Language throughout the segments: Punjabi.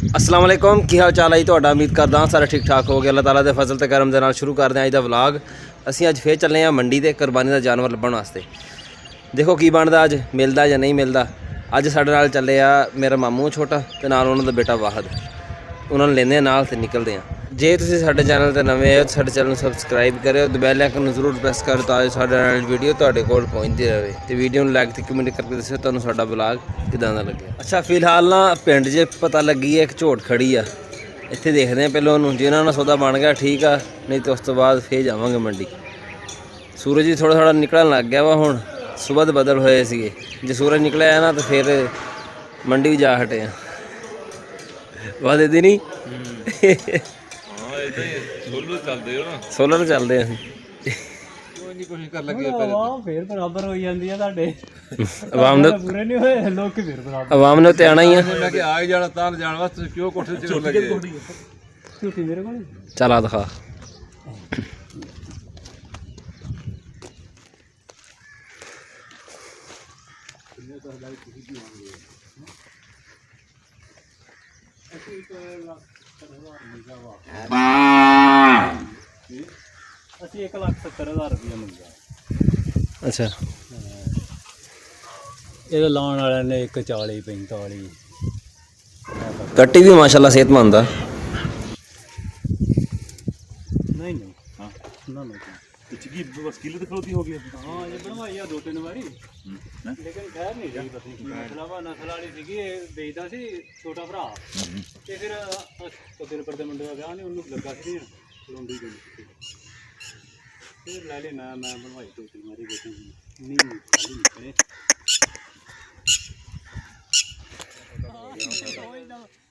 अस्सलाम वालेकुम की हाल चाल है जी। उम्मीद करदा सारा ठीक ठाक हो गया। अल्लाह ताला दे फजल ते करम दे नाल शुरू करते हैं अज दा व्लॉग। असीं अज फिर चले हैं मंडी ते कुरबानी दा जानवर लभण वास्ते। देखो की बनदा, अज मिलदा या नहीं मिलदा। अज साडे नाल चले आ मेरा मामू छोटा ते नाल उन्हां दा बेटा वाहद। उन्हां नूं लैंदे नाल ते निकलदे हैं। जे तुसीं साडे चैनल ते नवें हो साडे चैनल सबसक्राइब करो, बेल आइकन नूं जरूर प्रेस करो तां जो साडे नाल वीडियो तुहाडे कोल पहुंचदी रहे। ते वीडियो नूं लाइक ते कमेंट करके दस्सो तुहानूं साडा व्लॉग किदां दा लग्गिया। अच्छा फिलहाल ना पिंड 'च पता लगी है एक झोट खड़ी आ। ਇੱਥੇ ਦੇਖਦੇ ਹਾਂ ਪਹਿਲਾਂ ਉਹਨੂੰ, ਜੇ ਇਹਨਾਂ ਨਾਲ ਸੌਦਾ ਬਣ ਗਿਆ ਠੀਕ ਆ, ਨਹੀਂ ਤਾਂ ਉਸ ਤੋਂ ਬਾਅਦ ਫੇਰ ਜਾਵਾਂਗੇ ਮੰਡੀ। ਸੂਰਜ ਵੀ ਥੋੜ੍ਹਾ ਥੋੜ੍ਹਾ ਨਿਕਲਣ ਲੱਗ ਗਿਆ ਵਾ ਹੁਣ, ਸੁਬਾਹ ਦੇ ਬੱਦਲ ਹੋਏ ਸੀਗੇ। ਜੇ ਸੂਰਜ ਨਿਕਲਿਆ ਨਾ ਤਾਂ ਫਿਰ ਮੰਡੀ ਵੀ ਜਾ ਹਟੇ ਆ। ਵਾਦੇ ਦੀ ਨਹੀਂ ਸੋਲਰ ਚੱਲਦੇ ਅਸੀਂ। ਕੋਸ਼ਿਸ਼ ਕਰ ਲੱਗੇ ਫੇਰ ਬਰਾਬਰ ਹੋਈ ਜਾਂਦੀ ਆ ਤੁਹਾਡੇ ਆਵਾਮ ਨੇ ਪੂਰੇ ਨਹੀਂ ਹੋਏ ਲੋਕ ਫੇਰ ਬਰਾਬਰ। ਆਵਾਮ ਨੇ ਤੇ ਆਣਾ ਹੀ ਆ। ਮੈਂ ਕਿ ਆ ਜਾਣਾ ਤਾਂ ਜਾਣ ਵਾਸਤੇ ਕਿਉਂ ਕੋਠੇ ਤੇ ਲੱਗੇ ਝੂਠੀ ਮੇਰੇ ਕੋਲ ਚੱਲ ਆ ਦਿਖਾ। ਅਸੀਂ 1,70,000 ਰੁਪਇਆ ਮੰਗਿਆ। ਅੱਛਾ ਇਹਦਾ ਲਾਉਣ ਵਾਲਿਆਂ ਨੇ 1,40 45 ਕੱਟੀ ਵੀ ਮਾਸ਼ਾਅੱਲਾ ਸਿਹਤਮੰਦ ਆ। ਨਹੀਂ ਹਾਂ ਨਾ ਨਾ ਪਿਛਲੀ ਬਸ ਕਿਲੇ ਤੇ ਖਲੋਤੀ ਹੋ ਗਈ। ਹਾਂ ਇਹ ਬਣਵਾਈ ਆ 2-3 ਵਾਰੀ ਲੇਕਿਨ ਖੈਰ ਨਹੀਂ ਰਹੀ। ਪਤਾ ਨਹੀਂ ਮਸਲਾ ਵਾ, ਨਸਲ ਵਾਲੀ ਸੀਗੀ। ਇਹ ਵੇਚਦਾ ਸੀ ਛੋਟਾ ਭਰਾ ਤੇ ਫਿਰ ਦਿਨ ਪਰ ਦੇ ਮੁੰਡੇ ਦਾ ਵਿਆਹ ਨਹੀਂ, ਉਹਨੂੰ ਲੱਗਾ ਸੀ ਲੋਂਡੀ ਗਈ ਫਿਰ ਲੈ ਲਈ। ਮੈਂ ਬਣਵਾਈ 2-3 ਵਾਰੀ ਵੇਚੀ ਨਹੀਂ ਖਾਲੀ ਨਿਕਲੇ।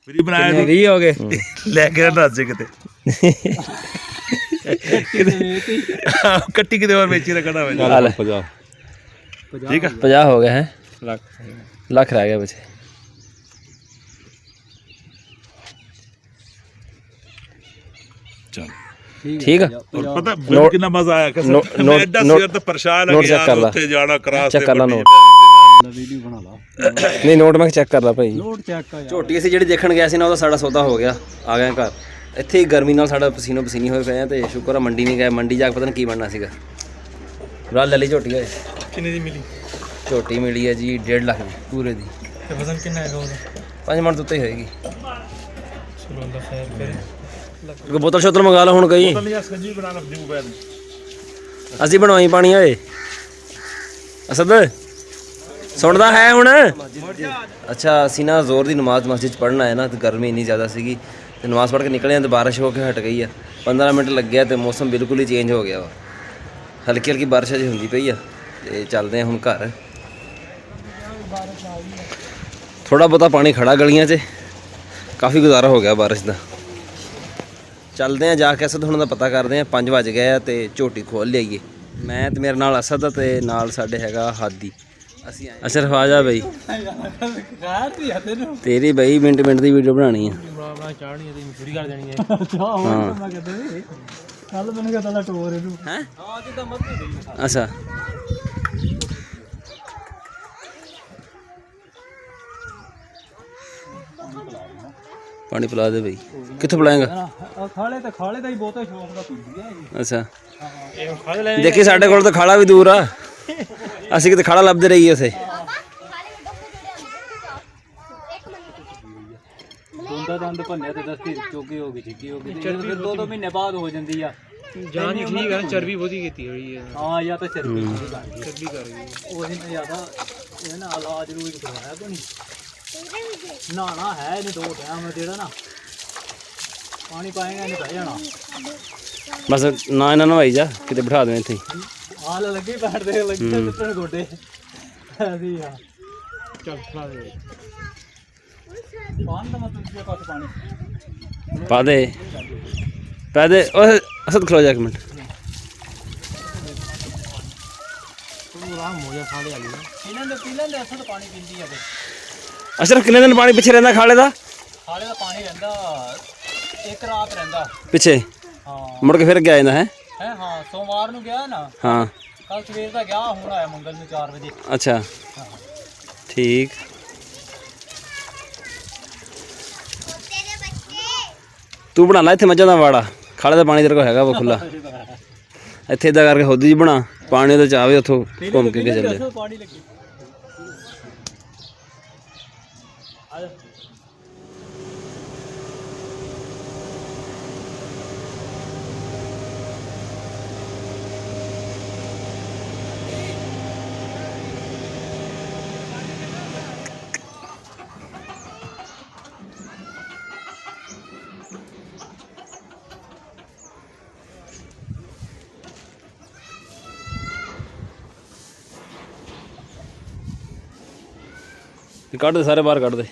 ਵੀਡੀਓ ਬਣਾਇਆ ਨਹੀਂ ਹੋ ਗਏ ਲੈ ਕੇ ਦੱਸ ਜੇ ਕਿਤੇ ਕੱਟੀ ਕਿਤੇ ਹੋਰ ਵੇਚੀ ਰੱਖਣਾ ਹੋਵੇ। 50 ਠੀਕ ਆ 50 ਹੋ ਗਿਆ ਹੈ, ਲੱਖ ਰਹਿ ਗਿਆ ਪਿੱਛੇ। ਚਲ ਠੀਕ ਆ। ਪਤਾ ਮੈਨੂੰ ਕਿੰਨਾ ਮਜ਼ਾ ਆਇਆ ਕਿ ਮੈਂ ਐਡਾ ਸਿਰ ਤੇ ਪਰੇਸ਼ਾਨ ਆ ਗਿਆ ਉੱਥੇ ਜਾਣਾ ਕਰਾਸ ਚੈੱਕ ਕਰ ਲਾ ਨੋਟ। ਵੀਡੀਓ ਬਣਾ ਲਾ। ਨਹੀਂ ਨੋਟ ਮੈਂ ਚੈੱਕ ਕਰ ਲਾ ਭਾਈ। ਨੋਟ ਚੈੱਕ ਆ। ਝੋਟੀ ਅਸੀਂ ਜਿਹੜੀ ਦੇਖਣ ਗਿਆ ਸੀ ਨਾ ਉਹਦਾ ਸਾਡਾ ਸੌਦਾ ਹੋ ਗਿਆ, ਆ ਗਿਆ ਘਰ। ਇੱਥੇ ਹੀ ਗਰਮੀ ਨਾਲ ਸਾਡਾ ਪਸੀਨੋ ਪਸੀਨੀ ਹੋਏ ਪਏ ਆ ਤੇ ਸ਼ੁਕਰ ਆ ਮੰਡੀ ਨਹੀਂ ਗਏ। ਮੰਡੀ ਜਾ ਕੇ ਪਤਾ ਨਹੀਂ ਕੀ ਬਣਨਾ ਸੀਗਾ। ਰਾਲ ਲੈ ਲਈ ਝੋਟੀ ਹੋਏ। ਕਿੰਨੇ ਦੀ ਮਿਲੀ ਝੋਟੀ ਮਿਲੀ ਹੈ ਜੀ 1.5 ਲੱਖ ਦੀ ਪੂਰੇ ਦੀ। ਤੇ ਵਜ਼ਨ ਕਿੰਨਾ ਹੈਗਾ ਉਹਦਾ? 5 ਮਣ ਤੋਂ ਉੱਤੇ ਹੀ ਹੋਏਗੀ। ਚਲੋ ਅੱਲਾ ਖੈਰ ਕਰੇ। ਬੋਤਲ ਸ਼ੋਤਲ ਮੰਗਾ ਲਾ ਹੁਣ ਗਈ। ਸੱਜੀ ਬਣਾ ਲਾ ਦੀ ਮੋਬਾਈਲ ਅਸੀਂ ਬਣਵਾਈ ਪਾਣੀ ਓਏ। ਅਸਦ ਸੁਣਦਾ ਹੈ ਹੁਣ? ਅੱਛਾ ਅਸੀਂ ਨਾ ਜ਼ੋਰ ਦੀ ਨਮਾਜ਼ ਮਸਜਿਦ 'ਚ ਪੜ੍ਹਨ ਆਏ ਨਾ, ਤੇ ਗਰਮੀ ਇੰਨੀ ਜ਼ਿਆਦਾ ਸੀਗੀ ਤੇ ਨਮਾਜ਼ ਪੜ੍ਹ ਕੇ ਨਿਕਲੇ ਤੇ ਬਾਰਿਸ਼ ਹੋ ਕੇ ਹਟ ਗਈ ਆ। 15 ਮਿੰਟ ਲੱਗਿਆ ਤੇ ਮੌਸਮ ਬਿਲਕੁਲ ਹੀ ਚੇਂਜ ਹੋ ਗਿਆ ਵਾ। ਹਲਕੀ ਹਲਕੀ ਬਾਰਿਸ਼ ਅਜੇ ਹੁੰਦੀ ਪਈ ਆ ਤੇ ਚੱਲਦੇ ਆ ਹੁਣ ਘਰ। ਥੋੜ੍ਹਾ ਬਹੁਤਾ ਪਾਣੀ ਖੜਾ ਗਲੀਆਂ 'ਚ, ਕਾਫੀ ਗੁਜ਼ਾਰਾ ਹੋ ਗਿਆ ਬਾਰਿਸ਼ ਦਾ। ਚੱਲਦੇ ਆ ਜਾ ਕੇ ਅਸਦ ਹੁਣ ਦਾ ਪਤਾ ਕਰਦੇ ਆ। 5 ਵਜ ਗਏ ਆ ਤੇ ਝੋਟੀ ਖੋਲ ਲਿਆਈਏ। ਮੈਂ ਤੇ ਮੇਰੇ ਨਾਲ ਅਸਦ ਆ ਤੇ ਨਾਲ ਸਾਡੇ ਹੈਗਾ ਹਾਦੀ। ਅਸੀਂ ਅਸ਼ਰਫ ਆ ਜਾ ਬਈ। ਤੇਰੀ ਬਈ ਮਿੰਟ ਮਿੰਟ ਦੀ ਵੀਡੀਓ ਬਣਾਉਣੀ ਆ। ਚਾੜਨੀ ਤੇ ਪੂਰੀ ਕਰ ਦੇਣੀ ਹੈ। ਹਾਂ ਮੈਂ ਕਹਿੰਦਾ ਸੀ ਕੱਲ ਮੈਨੂੰ ਕਹਿੰਦਾ ਲਾ ਟੋਰ ਇਹਨੂੰ ਹੈ। ਹਾਂ ਜਿੱਦਾਂ ਮਰਜ਼ੀ ਗਈ। ਅੱਛਾ ਪਾਣੀ ਪਿਲਾ ਦੇ ਬਈ। ਕਿੱਥੋਂ ਪਿਲਾਏਗਾ? ਖਾਲੇ ਦਾ ਹੀ ਬਹੁਤਾ ਸ਼ੌਕ ਦਾ ਪੀਂਦੀ ਹੈ। ਅੱਛਾ ਦੇਖੀ ਸਾਡੇ ਕੋਲ ਤਾਂ ਖਾਲਾ ਵੀ ਦੂਰ ਆ। ਅਸੀਂ ਕਿਤੇ ਖਾਲਾ ਲੱਭਦੇ ਰਹੀਏ ਉਥੇ। ਦੰਦ ਭੰਨਿਆ ਤੇ ਦਸਤੀ ਚੋਗੀ ਹੋ ਗਈ, ਚਿੱਕੀ ਹੋ ਗਈ। ਫਿਰ 2 ਮਹੀਨੇ ਬਾਅਦ ਹੋ ਜਾਂਦੀ ਆ। ਜਾਨ ਠੀਕ ਹੈ, ਚਰਬੀ ਬਹੁਤੀ ਕੀਤੀ ਹੋਈ ਹੈ। ਹਾਂ ਜਾਂ ਤਾਂ ਚਰਬੀ ਕਰ ਗਈ। ਉਹ ਨਹੀਂ ਜ਼ਿਆਦਾ ਇਹ ਨਾ ਇਲਾਜ ਰੂਜ ਕਰਵਾਇਆ ਕੋਈ ਨਹਾਣਾ ਹੈ ਇਹਨੇ 2 ਟਾਈਮ ਜਿਹੜਾ ਨਾ ਪਾਣੀ ਪਾਏਗਾ ਇਹਨੇ ਬਹਿ ਜਾਣਾ। ਬਸ ਨਾ ਇਹਨਾਂ ਨਵਾਈ ਜਾ, ਕਿਤੇ ਬਿਠਾ ਦੇ ਇੱਥੇ। ਹਾਲ ਲੱਗੇ ਬੈਠਦੇ ਲੱਗੇ ਟੁੱਟਣ ਗੋਡੇ ਅਸੀਂ ਆ। ਚੱਲ ਖਾ ਦੇ ਪਾਣੀ ਦਾ ਮਤਲਬ ਕੀ ਪਾਸ ਪਾਣੀ ਪਾ ਦੇ ਪਾ ਦੇ। ਓਏ ਅਸਦ ਖਲੋ ਜਾ ਇੱਕ ਮਿੰਟ। ਤੂੰ ਆਰਾਮ ਹੋ ਜਾ ਖਾਲੇ ਵਾਲੀ ਇਹਨਾਂ ਦੇ ਪੀ ਲੈਂਦੇ ਅਸਦ ਪਾਣੀ ਪੀਂਦੀ ਆ। ਅਸ਼ਰਫ ਕਿੰਨੇ ਦਿਨ ਪਾਣੀ ਪਿੱਛੇ ਰਹਿੰਦਾ ਖਾਲੇ ਦਾ? ਖਾਲੇ ਦਾ ਪਾਣੀ ਰਹਿੰਦਾ 1 ਰਾਤ ਰਹਿੰਦਾ ਪਿੱਛੇ। ਹਾਂ ਮੁੜ ਕੇ ਫਿਰ ਗਿਆ ਜਾਂਦਾ ਹੈ। ਹਾਂ ਸੋਮਵਾਰ ਨੂੰ ਗਿਆ ਨਾ। ਹਾਂ ਕੱਲ ਸਵੇਰ ਦਾ ਗਿਆ, ਹੁਣ ਆਇਆ ਮੰਗਲ ਨੂੰ 4 ਵਜੇ। ਅੱਛਾ ਠੀਕ। ਤੂੰ ਬਣਾ ਲੈ ਇੱਥੇ ਮੱਝਾਂ ਦਾ ਵਾੜਾ, ਖਾਲੇ ਦਾ ਪਾਣੀ ਤੇਰੇ ਕੋਲ ਹੈਗਾ ਵਾ ਖੁੱਲਾ, ਇੱਥੇ ਇਦਾਂ ਕਰਕੇ ਹੋਦੀ ਜੀ ਬਣਾ, ਪਾਣੀ ਉਹਦੇ ਚ ਆਵੇ ਉੱਥੋਂ ਘੁੰਮ ਕੇ ਚੱਲੇ। ਪਾਣੀ ਲੱਗੇ ਕੱਢ ਦੇ ਸਾਰੇ ਬਾਹਰ ਕੱਢ ਦੇ।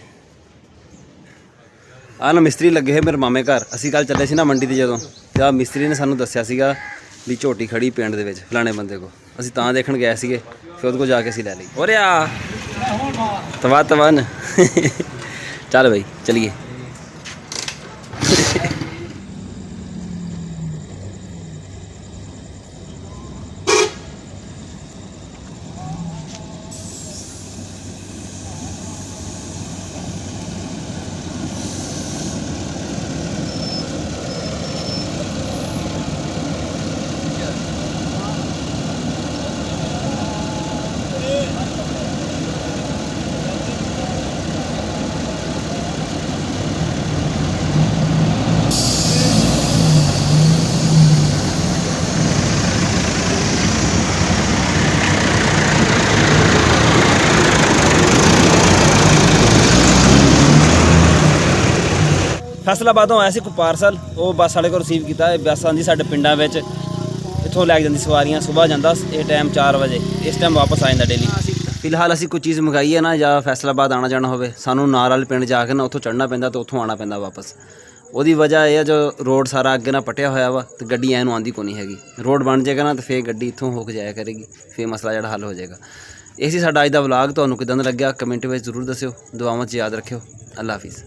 ਆਹ ਨਾ ਮਿਸਤਰੀ ਲੱਗੇ ਹੈ ਮੇਰੇ ਮਾਮੇ ਘਰ। ਅਸੀਂ ਕੱਲ ਚੱਲੇ ਸੀ ਨਾ ਮੰਡੀ ਤੇ ਜਦੋਂ, ਤੇ ਆਹ ਮਿਸਤਰੀ ਨੇ ਸਾਨੂੰ ਦੱਸਿਆ ਸੀਗਾ ਵੀ ਝੋਟੀ ਖੜੀ ਪਿੰਡ ਦੇ ਵਿੱਚ ਫਲਾਣੇ ਬੰਦੇ ਕੋ। ਅਸੀਂ ਤਾਂ ਦੇਖਣ ਗਏ ਸੀਗੇ, ਫਿਰ ਉਹਦੇ ਕੋਲ ਜਾ ਕੇ ਅਸੀਂ ਲੈ ਲਈ। ਓਰੇ ਆ ਤਵਨ ਚੱਲ ਬਈ ਚਲੀਏ। ਫੈਸਲਾਬਾਦੋਂ ਆਇਆ ਸੀ ਕੋਈ ਪਾਰਸਲ, ਉਹ ਬੱਸ ਵਾਲੇ ਕੋਲ ਰਿਸੀਵ ਕੀਤਾ। ਇਹ ਬੱਸ ਆਉਂਦੀ ਸਾਡੇ ਪਿੰਡਾਂ ਵਿੱਚ, ਇੱਥੋਂ ਲੈ ਕੇ ਜਾਂਦੀ ਸਵਾਰੀਆਂ। ਸੁਬਾਹ ਜਾਂਦਾ ਇਹ ਟਾਈਮ 4 ਵਜੇ, ਇਸ ਟਾਈਮ ਵਾਪਸ ਆ ਜਾਂਦਾ ਡੇਲੀ। ਫਿਲਹਾਲ ਅਸੀਂ ਕੋਈ ਚੀਜ਼ ਮੰਗਾਈ ਹੈ ਨਾ, ਜਾਂ ਫੈਸਲਾਬਾਦ ਆਉਣਾ ਜਾਣਾ ਹੋਵੇ, ਸਾਨੂੰ ਨਾਲ ਵਾਲੇ ਪਿੰਡ ਜਾ ਕੇ ਨਾ ਉੱਥੋਂ ਚੜ੍ਹਨਾ ਪੈਂਦਾ ਤੇ ਉੱਥੋਂ ਆਉਣਾ ਪੈਂਦਾ ਵਾਪਸ। ਉਹਦੀ ਵਜ੍ਹਾ ਇਹ ਆ ਜੋ ਰੋਡ ਸਾਰਾ ਅੱਗੇ ਨਾਲ ਪਟਿਆ ਹੋਇਆ ਵਾ, ਤੇ ਗੱਡੀ ਐਨੂੰ ਆਉਂਦੀ ਕੋਈ ਨਹੀਂ ਹੈਗੀ। ਰੋਡ ਬਣ ਜਾਏਗਾ ਨਾ, ਤੇ ਫੇਰ ਗੱਡੀ ਇੱਥੋਂ ਹੋ ਕੇ ਜਾਇਆ ਕਰੇਗੀ, ਫੇਰ ਮਸਲਾ ਜਿਹੜਾ ਹੱਲ ਹੋ ਜਾਏਗਾ। ਇਹ ਸੀ ਸਾਡਾ ਅੱਜ ਦਾ ਵਲੌਗ। ਤੁਹਾਨੂੰ ਕਿੱਦਾਂ ਦਾ ਲੱਗਿਆ ਕਮੈਂਟ ਵਿੱਚ ਜ਼ਰੂਰ ਦੱਸਿਓ। ਦੁਆਵਾਂ 'ਚ ਯਾਦ ਰੱਖਿਓ। ਅੱਲਾ ਹਾਫਿਜ਼।